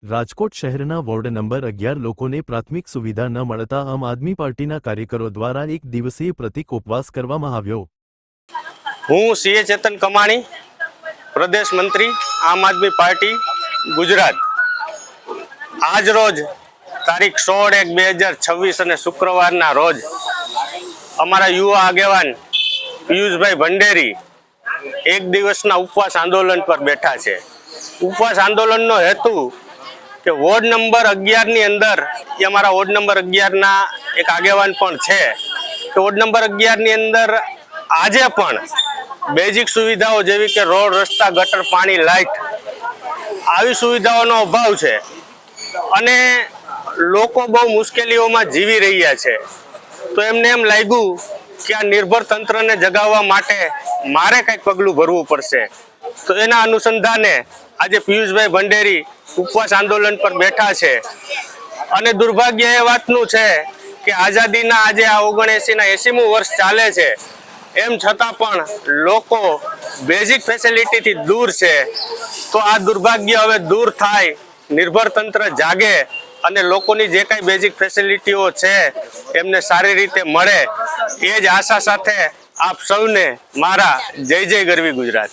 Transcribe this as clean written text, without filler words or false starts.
રાજકોટ શહેરના ward number 11 લોકોને પ્રાથમિક સુવિધા ન મળતા આમ આદમી પાર્ટીના કાર્યકરો દ્વારા એક દિવસીય પ્રતિક ઉપવાસ કરવામાં આવ્યો। હું સીએ ચેતન કમાણી, પ્રદેશ મંત્રી, આમ આદમી પાર્ટી ગુજરાત। આજ રોજ તારીખ 16/1/2026 અને શુક્રવારના રોજ અમારા યુવા આગેવાન પિયુષભાઈ ભંડેરી એક દિવસના ઉપવાસ આંદોલન પર બેઠા છે। ઉપવાસ આંદોલનનો હેતુ કે વોર્ડ નંબર 11 ની અંદર એ અમારા વોર્ડ નંબર 11 ના એક આગેવાન પણ છે કે વોર્ડ નંબર 11 ની અંદર આજે પણ બેઝિક સુવિધાઓ જેવી કે રોડ, રસ્તા, ગટર, પાણી, લાઇટ આવી સુવિધાઓનો અભાવ છે અને લોકો બહુ મુશ્કેલીઓમાં જીવી રહ્યા છે। તો એમને એમ લાગ્યું કે આ નિર્ભર તંત્રને જગાવવા માટે મારે કંઈક પગલું ભરવું પડશે। તો એના અનુસંધાને આજે પિયુષભાઈ ભંડેરી ઉપવાસ આંદોલન પર બેઠા છે અને દુર્ભાગ્ય એ વાતનું છે કે આઝાદીના આજે આ 79ના 80મું વર્ષ ચાલે છે, એમ છતાં પણ લોકો બેઝિક ફેસિલિટીથી દૂર છે। તો આ દુર્ભાગ્ય હવે દૂર થાય, નિર્ભર તંત્ર જાગે અને લોકોની જે કાંઈ બેઝિક ફેસિલિટીઓ છે એમને સારી રીતે મળે, એ જ આશા સાથે આપ સૌને મારા જય જય ગરવી ગુજરાત।